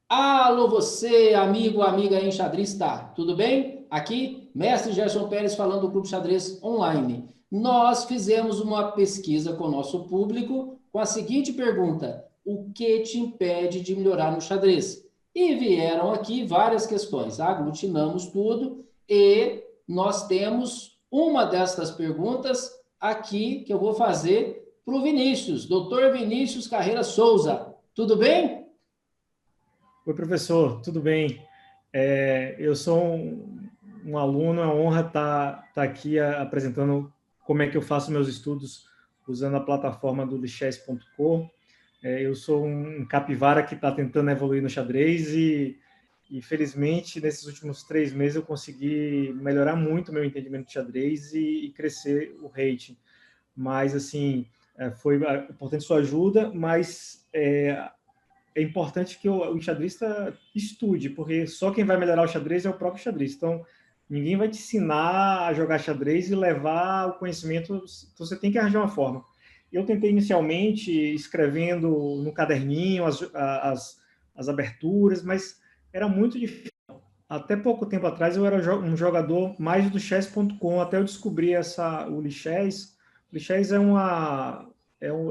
Alô, você, amigo, amiga enxadrista, tudo bem? Aqui, mestre Gerson Pérez falando do Clube Xadrez Online. Nós fizemos uma pesquisa com o nosso público com a seguinte pergunta: o que te impede de melhorar no xadrez? E vieram aqui várias questões, aglutinamos tudo e nós temos uma destas perguntas aqui que eu vou fazer para o Vinícius, doutor Vinícius Carreira Souza. Tudo bem? Oi, professor, tudo bem? Eu sou um aluno, é uma honra estar aqui apresentando como é que eu faço meus estudos usando a plataforma do Lichess.com. Eu sou um capivara que está tentando evoluir no xadrez e, felizmente, nesses últimos 3 meses eu consegui melhorar muito o meu entendimento de xadrez e crescer o rating. Mas, assim, foi importante sua ajuda, mas é importante que o xadrista estude, porque só quem vai melhorar o xadrez é o próprio xadrez. Então, ninguém vai te ensinar a jogar xadrez e levar o conhecimento, então você tem que arranjar uma forma. Eu tentei inicialmente escrevendo no caderninho as aberturas, mas era muito difícil. Até pouco tempo atrás eu era um jogador mais do chess.com, até eu descobri o Lichess. O Lichess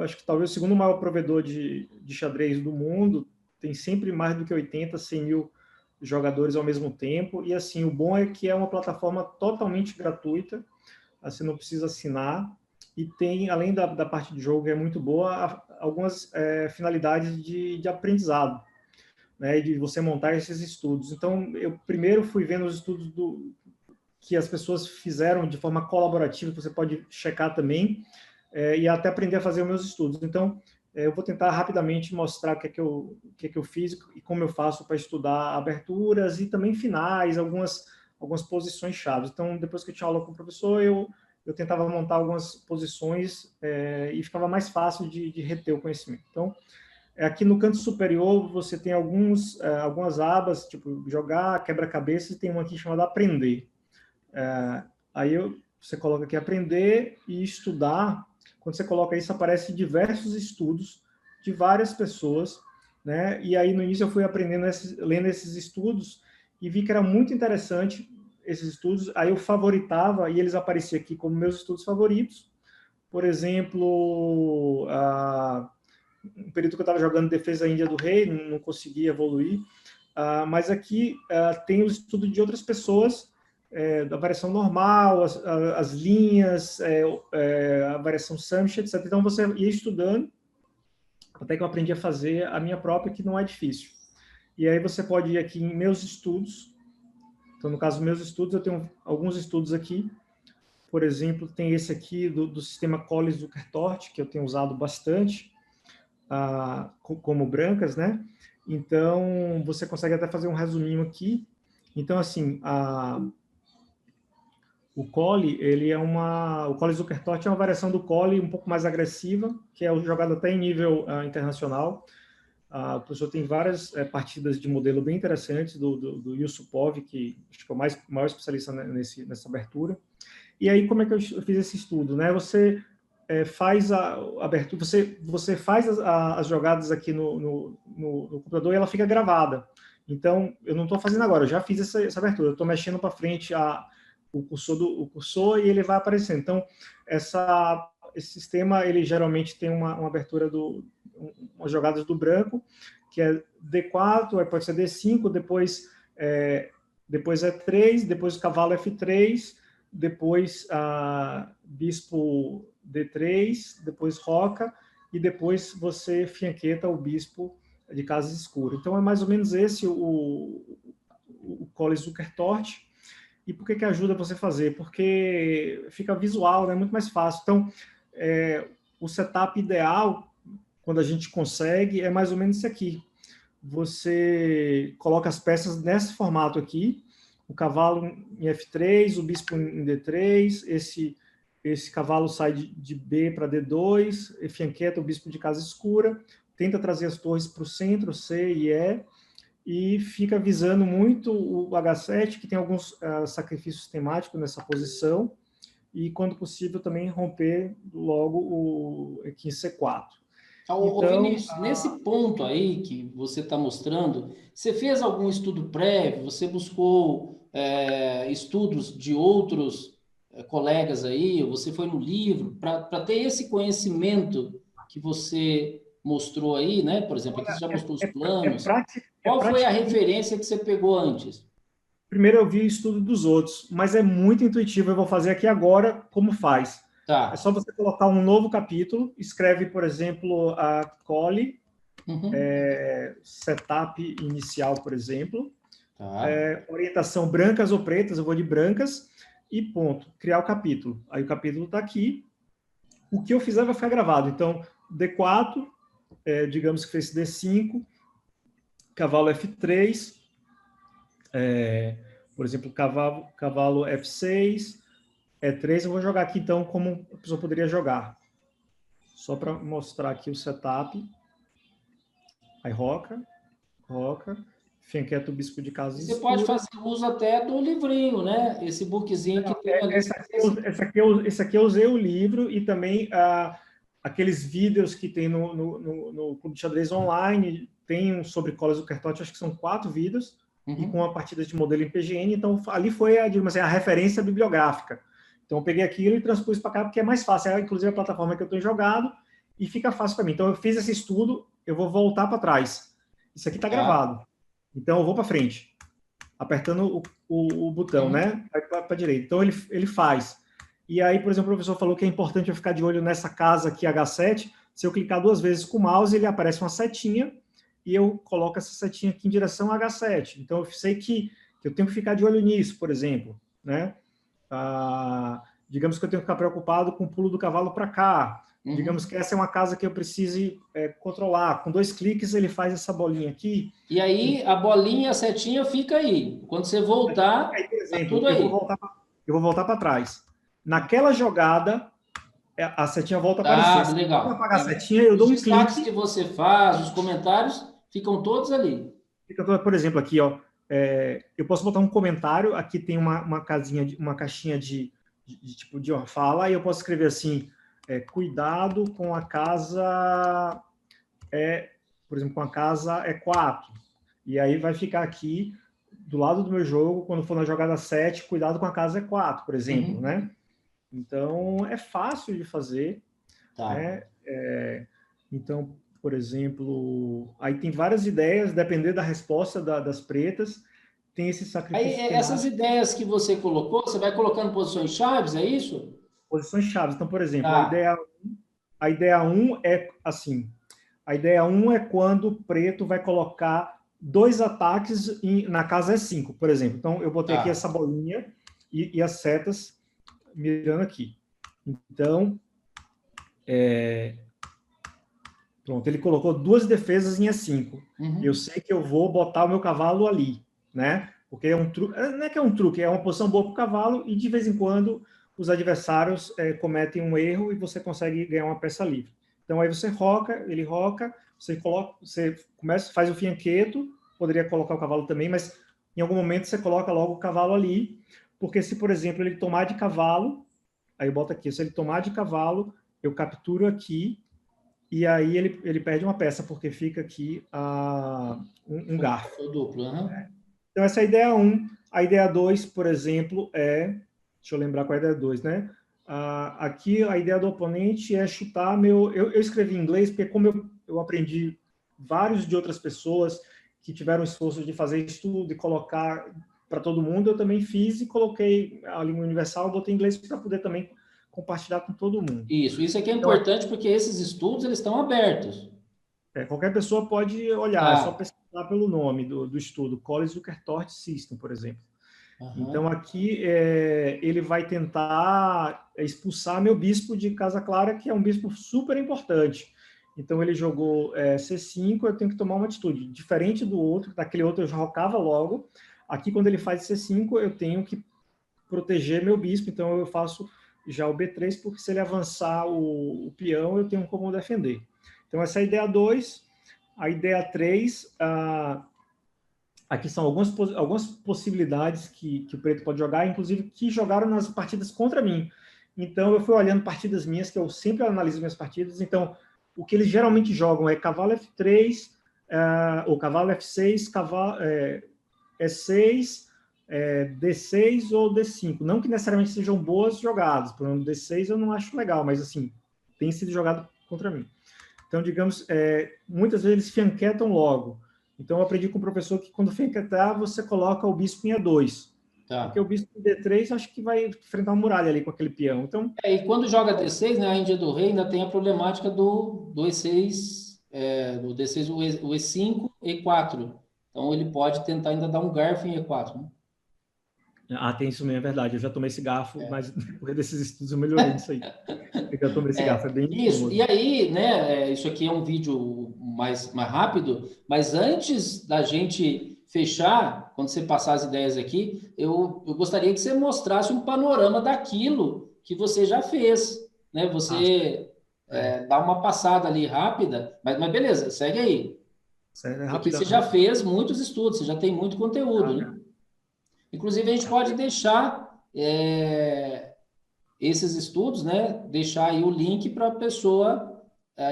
acho que talvez o segundo maior provedor de xadrez do mundo, tem sempre mais do que 80, 100 mil jogadores ao mesmo tempo, e assim, o bom é que é uma plataforma totalmente gratuita, você não precisa assinar, e tem, além da parte de jogo que é muito boa, algumas finalidades de aprendizado, né, de você montar esses estudos. Então, eu primeiro fui vendo os estudos que as pessoas fizeram de forma colaborativa, que você pode checar também, e até aprender a fazer os meus estudos. Então, eu vou tentar rapidamente mostrar o que é que eu fiz e como eu faço para estudar aberturas e também finais, algumas posições chaves. Então, depois que eu tinha aula com o professor, eu tentava montar algumas posições e ficava mais fácil de reter o conhecimento. Então, aqui no canto superior você tem algumas abas, tipo jogar, quebra-cabeça, e tem uma aqui chamada aprender. Aí você coloca aqui aprender e estudar. Quando você coloca isso, aparece diversos estudos de várias pessoas, né? E aí no início eu fui aprendendo, lendo esses estudos e vi que era muito interessante esses estudos. Aí eu favoritava e eles apareciam aqui como meus estudos favoritos. Por exemplo, um período que eu estava jogando Defesa Índia do Rei, não conseguia evoluir. Mas aqui tem os estudos de outras pessoas, da variação normal, as linhas, a variação Samchat, etc. Então você ia estudando, até que eu aprendi a fazer a minha própria, que não é difícil. E aí você pode ir aqui em meus estudos. Então, no caso, meus estudos, eu tenho alguns estudos aqui. Por exemplo, tem esse aqui do sistema Colles-Zukertort, que eu tenho usado bastante, como brancas, né? Então, você consegue até fazer um resuminho aqui. Então, assim, o Collie, o Colles-Zukertort é uma variação do Collie um pouco mais agressiva, que é jogado até em nível internacional. O professor tem várias partidas de modelo bem interessantes do Yusupov, que acho que é o maior especialista nessa abertura. E aí, como é que eu fiz esse estudo? Né? Você faz a abertura, você faz as jogadas aqui no computador e ela fica gravada. Então, eu não estou fazendo agora, eu já fiz essa abertura, eu estou mexendo para frente o cursor e ele vai aparecendo. Então, esse sistema, ele geralmente tem uma abertura umas jogadas do branco, que é D4, aí pode ser D5, depois E3, depois o cavalo F3, depois bispo D3, depois roca, e depois você fianqueta o bispo de casas escuras. Então, é mais ou menos esse o Colles-Zukertort. E por que ajuda você a fazer? Porque fica visual, né? Muito mais fácil. Então, o setup ideal, quando a gente consegue, é mais ou menos esse aqui. Você coloca as peças nesse formato aqui, o cavalo em F3, o bispo em D3, esse cavalo sai de B para D2, fianqueta o bispo de casa escura, tenta trazer as torres para o centro, C e E, e fica visando muito o H7, que tem alguns sacrifícios temáticos nessa posição, e, quando possível, também romper logo o E15 C4. Ô, Então, Vinícius, nesse ponto aí que você está mostrando, você fez algum estudo prévio? Você buscou estudos de outros colegas aí? Ou você foi no livro para ter esse conhecimento que você mostrou aí, né? Por exemplo, aqui você já mostrou os planos. Qual foi a praticamente... referência que você pegou antes? Primeiro eu vi o estudo dos outros, mas é muito intuitivo. Eu vou fazer aqui agora como faz. É Tá. só você colocar um novo capítulo, escreve, por exemplo, a cole, Uhum. setup inicial, por exemplo, Tá. orientação brancas ou pretas, eu vou de brancas, e ponto, criar o capítulo. Aí o capítulo está aqui, o que eu fizer vai ficar gravado. Então, D4, digamos que fez D5, cavalo F3, por exemplo, cavalo F6, E3, eu vou jogar aqui então como a pessoa poderia jogar. Só para mostrar aqui o setup. Aí roca, fianqueta o bispo de casa Você pode escura. fazer uso até do livrinho, né? Esse bookzinho que tem ali. Essa aqui eu usei o livro e também aqueles vídeos que tem no Clube de Xadrez Online, tem um sobre Colas do Kertot, acho que são 4 vídeos, e com a partida de modelo em PGN, então ali foi digamos assim, a referência bibliográfica. Então eu peguei aquilo e transpus para cá, porque é mais fácil, inclusive a plataforma que eu tenho jogado, e fica fácil para mim. Então eu fiz esse estudo, eu vou voltar para trás. Isso aqui está Tá. gravado. Então eu vou para frente, apertando o botão, Uhum. né? Vai para a direita. Então ele faz. E aí, por exemplo, o professor falou que é importante eu ficar de olho nessa casa aqui, H7. Se eu clicar 2 vezes com o mouse, ele aparece uma setinha e eu coloco essa setinha aqui em direção a H7. Então eu sei que eu tenho que ficar de olho nisso, por exemplo, né? Digamos que eu tenho que ficar preocupado com o pulo do cavalo para cá. Digamos que essa é uma casa que eu precise controlar. Com 2 cliques ele faz essa bolinha aqui. E aí a bolinha, a setinha fica aí. Quando você voltar, Aí, por tá exemplo, tudo aí. eu vou voltar para trás. Naquela jogada, a setinha volta a aparecer. Tá, Se eu legal. apagar a setinha, eu Os dou um destaques que clique. você faz, os comentários, ficam todos ali. Fica, por exemplo, aqui, ó, eu posso botar um comentário. Aqui tem uma casinha, uma caixinha de tipo de uma fala, e eu posso escrever assim: cuidado com a casa, por exemplo, com a casa E4. E aí vai ficar aqui do lado do meu jogo, quando for na jogada 7, cuidado com a casa E4, por exemplo, Uhum. né? Então, é fácil de fazer, Tá. né? Então, por exemplo, aí tem várias ideias, depender da resposta das pretas, tem esse Aí, sacrifício essas temático, ideias que você colocou, você vai colocando posições chaves, é isso? posições chaves. Então, por exemplo, Tá, a ideia 1 é assim, a ideia 1 é quando o preto vai colocar 2 ataques na casa E5, por exemplo. Então, eu botei aqui tá. essa bolinha e as setas mirando aqui. Então, pronto, ele colocou 2 defesas em E5. Eu Uhum. sei que eu vou botar o meu cavalo ali, né? Porque é um truque, não é que é um truque, é uma posição boa para o cavalo e de vez em quando os adversários cometem um erro e você consegue ganhar uma peça livre. Então aí você roca, ele roca, você começa, faz o fianqueto, poderia colocar o cavalo também, mas em algum momento você coloca logo o cavalo ali, porque se, por exemplo, ele tomar de cavalo, aí eu boto aqui, se ele tomar de cavalo, eu capturo aqui e aí ele perde uma peça, porque fica aqui um garfo. Foi duplo, uhum. Então, essa é a ideia 1. A ideia 2, por exemplo, deixa eu lembrar qual é a ideia 2, né? Aqui, a ideia do oponente é chutar meu... Eu escrevi em inglês, porque como eu aprendi vários de outras pessoas que tiveram esforço de fazer estudo e colocar para todo mundo, eu também fiz e coloquei a língua universal, botei em inglês para poder também compartilhar com todo mundo. Isso aqui é Então, importante porque esses estudos eles estão abertos. qualquer pessoa pode olhar, é só Tá. pesquisar pelo nome do estudo, Collins-Zukertort System, por exemplo. Então, Uhum. aqui ele vai tentar expulsar meu bispo de Casa Clara, que é um bispo super importante. Então, ele jogou C5, eu tenho que tomar uma atitude. Diferente do outro, daquele outro eu já rocava logo. Aqui, quando ele faz C5, eu tenho que proteger meu bispo, então eu faço já o B3, porque se ele avançar o peão, eu tenho como defender. Então, essa é a ideia 2. A ideia 3, aqui são algumas possibilidades que o preto pode jogar, inclusive que jogaram nas partidas contra mim. Então, eu fui olhando partidas minhas, que eu sempre analiso minhas partidas. Então, o que eles geralmente jogam é cavalo F3, ou cavalo F6, cavalo E6, D6 ou D5. Não que necessariamente sejam boas jogadas. Por exemplo, D6 eu não acho legal, mas assim, tem sido jogado contra mim. Então, digamos, muitas vezes eles fianquetam logo. Então, eu aprendi com o professor que quando fianquetar, você coloca o bispo em E2. Tá. Porque o bispo em D3, acho que vai enfrentar uma muralha ali com aquele peão. Então, e quando joga D6, né, a Índia do Rei ainda tem a problemática do E6, do D6, o E5, E4. Então, ele pode tentar ainda dar um garfo em E4, né? Tem isso mesmo, é verdade. Eu já tomei esse garfo, mas depois desses estudos eu melhorei isso aí. Eu já tomei esse garfo, é bem isso. incômodo. E aí, né, isso aqui é um vídeo mais rápido, mas antes da gente fechar, quando você passar as ideias aqui, eu gostaria que você mostrasse um panorama daquilo que você já fez, né? Você dá uma passada ali rápida, mas beleza, segue aí. Porque você já fez muitos estudos, você já tem muito conteúdo, né? Inclusive, a gente pode deixar esses estudos, né? Deixar aí o link para a pessoa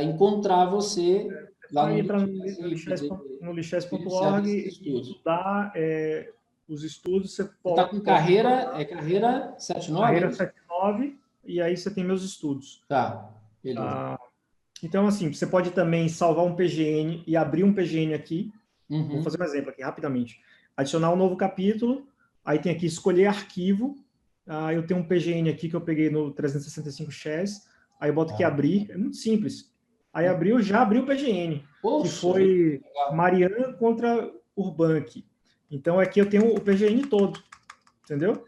encontrar você lá no lichess.org e estudar os estudos. Você está com carreira 79? Carreira 79, e aí você tem meus estudos. Tá, beleza. Então, assim, você pode também salvar um PGN e abrir um PGN aqui. Vou fazer um exemplo aqui, rapidamente. Adicionar um novo capítulo, aí tem aqui escolher arquivo. Eu tenho um PGN aqui que eu peguei no 365 Chess, aí eu boto aqui abrir, é muito simples. Aí já abriu o PGN, que foi Mariana contra Urbank. Então, aqui eu tenho o PGN todo, entendeu?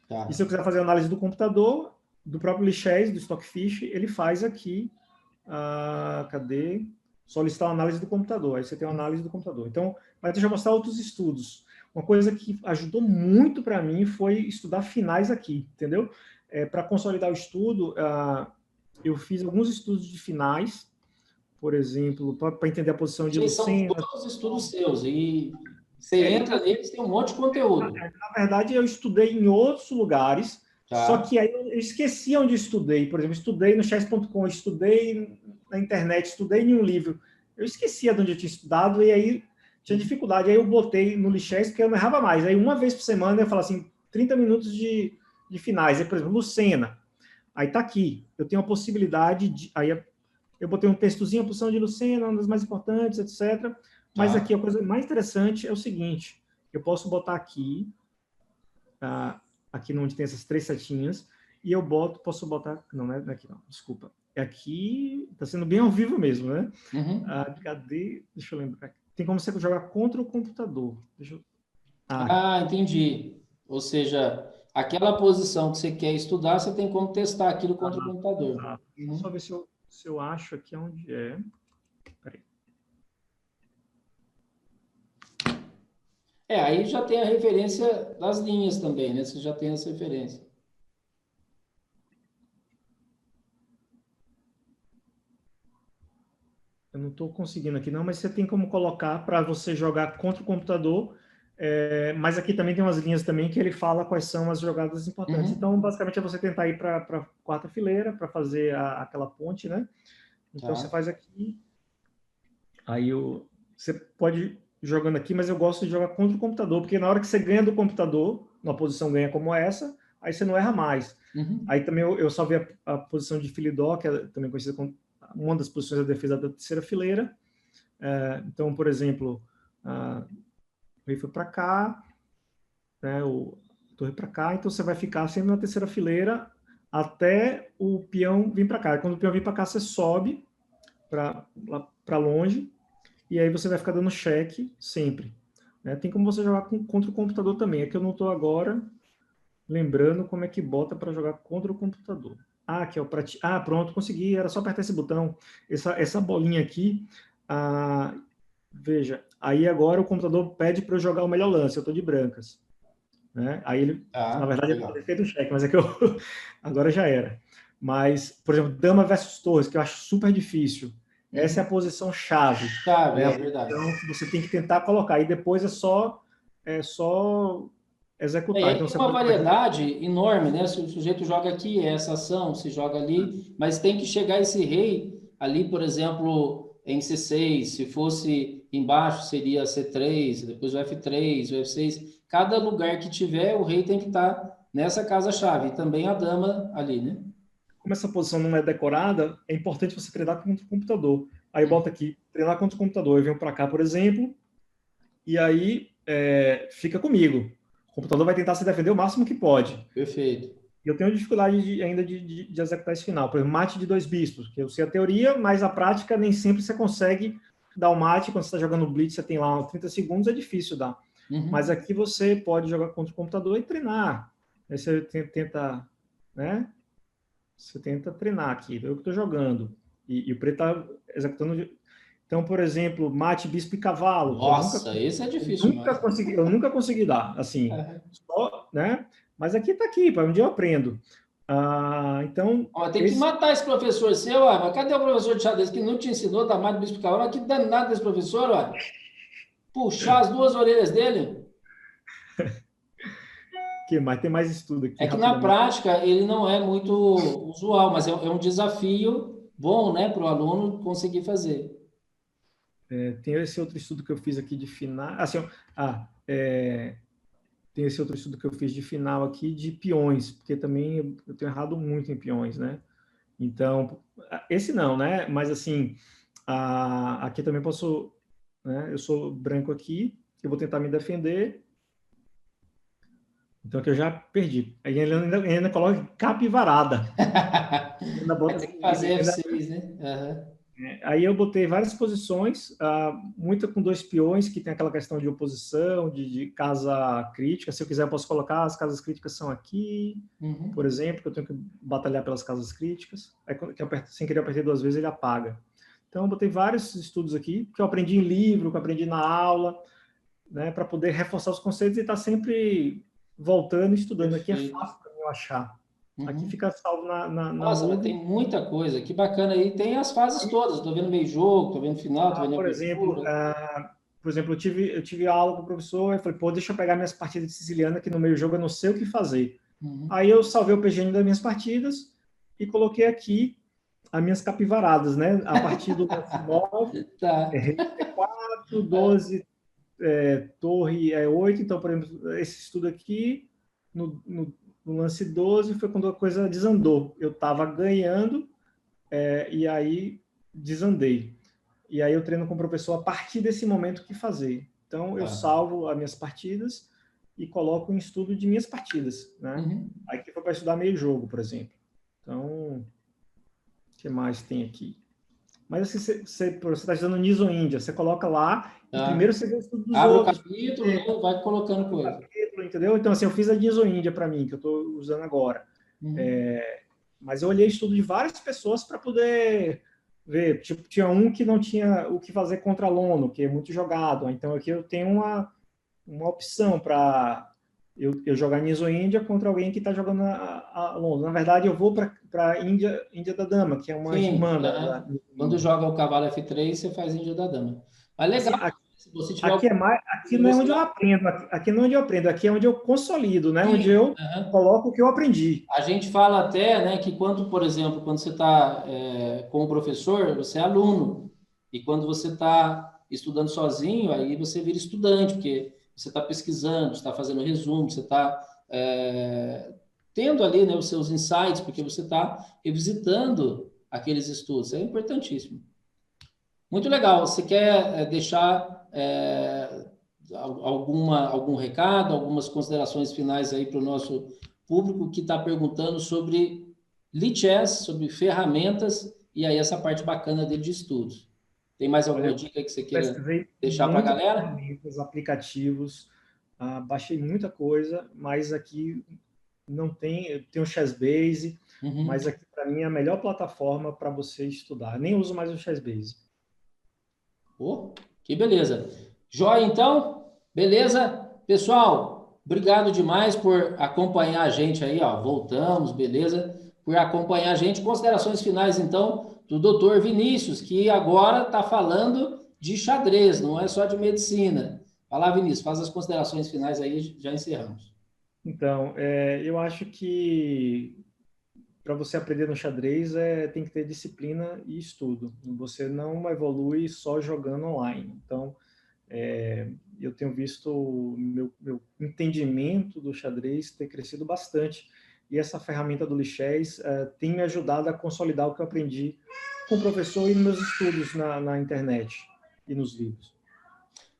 Tá. E se eu quiser fazer análise do computador, do próprio Lichess, do Stockfish, ele faz aqui, cadê? Solicitar a análise do computador, aí você tem uma análise do computador. Então, mas deixa eu mostrar outros estudos. Uma coisa que ajudou muito para mim foi estudar finais aqui, entendeu? Para consolidar o estudo, eu fiz alguns estudos de finais, por exemplo, para entender a posição de Lucena. São todos estudos seus, e você entra neles, tem um monte de conteúdo. Na verdade, eu estudei em outros lugares, só que aí eu esqueci onde estudei. Por exemplo, estudei no chess.com, estudei na internet, estudei em um livro. Eu esquecia de onde eu tinha estudado, e aí tinha dificuldade. Aí eu botei no Lichess, porque eu não errava mais. Aí uma vez por semana eu falava assim, 30 minutos de finais. Aí, por exemplo, Lucena. Aí tá aqui. Eu tenho a possibilidade de... Aí eu botei um textozinho, a posição de Lucena, uma das mais importantes, etc. Mas aqui a coisa mais interessante é o seguinte. Eu posso botar aqui, aqui onde tem essas 3 setinhas, e eu posso botar... Não, não é aqui não, desculpa. É aqui, tá sendo bem ao vivo mesmo, né? Cadê? Deixa eu lembrar. Tem como você jogar contra o computador. Entendi. Ou seja, aquela posição que você quer estudar, você tem como testar aquilo contra o computador. Só ver se eu acho aqui onde é. Peraí. Aí já tem a referência das linhas também, né? Você já tem essa referência. Eu não estou conseguindo aqui, não, mas você tem como colocar para você jogar contra o computador. Mas aqui também tem umas linhas também que ele fala quais são as jogadas importantes. Então, basicamente, é você tentar ir para a 4ª fileira para fazer aquela ponte, né? Então, você faz aqui. Aí você pode ir jogando aqui, mas eu gosto de jogar contra o computador, porque na hora que você ganha do computador, numa posição ganha como essa, aí você não erra mais. Aí também eu salvei a posição de Philidor, que é também conhecida como uma das posições da defesa da 3ª fileira. Então, por exemplo, o rei foi para cá, né, o torre para cá, então você vai ficar sempre na 3ª fileira até o peão vir para cá. Quando o peão vir para cá, você sobe para longe, e aí você vai ficar dando cheque sempre. Né? Tem como você jogar contra o computador também. É que eu não estou agora lembrando como é que bota para jogar contra o computador. Aqui é o pronto, consegui. Era só apertar esse botão. Essa bolinha aqui. Veja, aí agora o computador pede para eu jogar o melhor lance. Eu estou de brancas. Né? Aí ele, na verdade, ele pode ter feito o cheque, mas é que agora já era. Mas, por exemplo, dama versus torres, que eu acho super difícil. Essa é a posição chave. Chave, é verdade. Então, você tem que tentar colocar. E depois é só é só E executar. aí Então, tem você uma pode fazer. variedade enorme, né? Se o sujeito joga aqui, é essa ação, se joga ali, mas tem que chegar esse rei ali, por exemplo, em C6, se fosse embaixo seria C3, depois o F3, o F6. Cada lugar que tiver, o rei tem que estar nessa casa-chave, e também a dama ali, né? Como essa posição não é decorada, é importante você treinar contra o computador. Aí eu boto aqui, treinar contra o computador. Eu venho para cá, por exemplo, e aí fica comigo. O computador vai tentar se defender o máximo que pode. Perfeito. E eu tenho dificuldade ainda de executar esse final. Por exemplo, mate de 2 bispos, que eu sei a teoria, mas a prática nem sempre você consegue dar o mate. Quando você está jogando Blitz, você tem lá 30 segundos, é difícil dar. Mas aqui você pode jogar contra o computador e treinar. Aí você tenta, né? Você tenta treinar aqui. Eu que estou jogando. E o preto está executando. Então, por exemplo, mate, bispo e cavalo, que Nossa, esse é difícil demais. eu nunca consegui dar, assim, só, né? Mas aqui está aqui, para um dia eu aprendo. Então, Ó, tem que matar esse professor seu, ó. Mas cadê o professor de xadrez que não te ensinou a dar mais do bispo cavalo? Que danado desse professor, ó. Puxar as duas orelhas dele. tem mais estudo aqui É que na rapidamente. prática ele não é muito usual, mas é um desafio bom, né, para o aluno conseguir fazer. Tem esse outro estudo que eu fiz aqui de final. Assim, tem esse outro estudo que eu fiz de final aqui de peões, porque também eu tenho errado muito em peões, né? Então, esse não, né? Mas assim, aqui também posso, né? Eu sou branco aqui, eu vou tentar me defender. Então aqui eu já perdi. Aí ele ainda coloca capivarada. Ainda Vai ter que fazer F6, né? Uhum. Aí eu botei várias posições, muita com 2 peões, que tem aquela questão de oposição, de casa crítica. Se eu quiser, eu posso colocar as casas críticas são aqui, por exemplo, que eu tenho que batalhar pelas casas críticas. Aí, sem querer, eu apertei 2 vezes, ele apaga. Então, eu botei vários estudos aqui, que eu aprendi em livro, que eu aprendi na aula, né, para poder reforçar os conceitos e estar sempre voltando e estudando. Aqui é Perfeito. fácil para mim eu achar. Aqui fica salvo na Nossa, mas tem nuvem. muita coisa. Que bacana aí. Tem as fases todas. Estou vendo meio jogo, estou vendo final, estou vendo Por exemplo, abertura. eu tive aula com o professor e falei, pô, deixa eu pegar minhas partidas de siciliana, que no meio do jogo eu não sei o que fazer. Aí eu salvei o PGN das minhas partidas e coloquei aqui as minhas capivaradas, né? A partir do lance 9, Tá. rei C4, 12, torre 8. Então, por exemplo, esse estudo aqui, no lance 12, foi quando a coisa desandou. Eu estava ganhando e aí desandei. E aí eu treino com o professor a partir desse momento o que fazer. Então eu salvo as minhas partidas e coloco em estudo de minhas partidas, né? Aí que foi para estudar meio jogo, por exemplo. Então, o que mais tem aqui? Mas assim, você está estudando Niso Índia, você coloca lá e primeiro você vê o estudo dos Abre o outros. capítulo, né? Vai colocando coisa. Entendeu? Então, assim, eu fiz a Niso Índia para mim, que eu estou usando agora. Mas eu olhei estudo de várias pessoas para poder ver. Tipo, tinha um que não tinha o que fazer contra aluno, que é muito jogado. Então, aqui eu tenho uma opção para eu jogar Niso Índia contra alguém que está jogando a Londo. Na verdade, eu vou para a Índia da Dama, que é uma Sim, irmã da quando joga o cavalo F3, você faz Índia da Dama. Mas assim, legal, se você tiver aqui aqui não é onde eu aprendo, aqui não é onde eu aprendo, aqui é onde eu consolido, né? Onde eu coloco o que eu aprendi. A gente fala até, né, que quando, por exemplo, quando você está com o professor, você é aluno. E quando você está estudando sozinho, aí você vira estudante, porque você está pesquisando, você está fazendo resumo, você está tendo ali, né, os seus insights, porque você está revisitando aqueles estudos. Isso é importantíssimo. Muito legal. Você quer deixar algum recado, algumas considerações finais aí para o nosso público que está perguntando sobre Lichess, sobre ferramentas e aí essa parte bacana dele de estudos. Tem mais alguma dica que você queira deixar para a galera? Ferramentas, aplicativos, baixei muita coisa, mas aqui não tem o Chessbase, mas aqui para mim é a melhor plataforma para você estudar. Nem uso mais o Chessbase. Oh, que beleza. Joia, então? Beleza? Pessoal, obrigado demais por acompanhar a gente aí, ó. Voltamos, beleza? Por acompanhar a gente. Considerações finais, então, do doutor Vinícius, que agora está falando de xadrez, não é só de medicina. Vai lá, Vinícius, faz as considerações finais aí, já encerramos. Então, eu acho que para você aprender no xadrez tem que ter disciplina e estudo. Você não evolui só jogando online. Então, eu tenho visto meu entendimento do xadrez ter crescido bastante. E essa ferramenta do Lichess tem me ajudado a consolidar o que eu aprendi com o professor e nos meus estudos na internet e nos livros.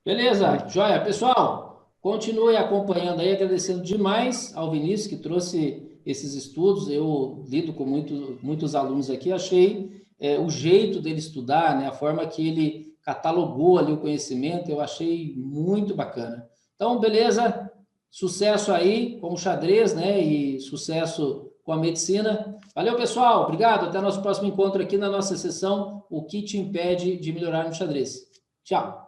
Beleza, joia. Pessoal, continue acompanhando aí, agradecendo demais ao Vinícius que trouxe esses estudos. Eu lido com muitos alunos aqui, achei o jeito dele estudar, né, a forma que ele catalogou ali o conhecimento, eu achei muito bacana. Então, beleza, sucesso aí com o xadrez, né, e sucesso com a medicina. Valeu, pessoal, obrigado, até nosso próximo encontro aqui na nossa sessão, O que te impede de melhorar no xadrez. Tchau.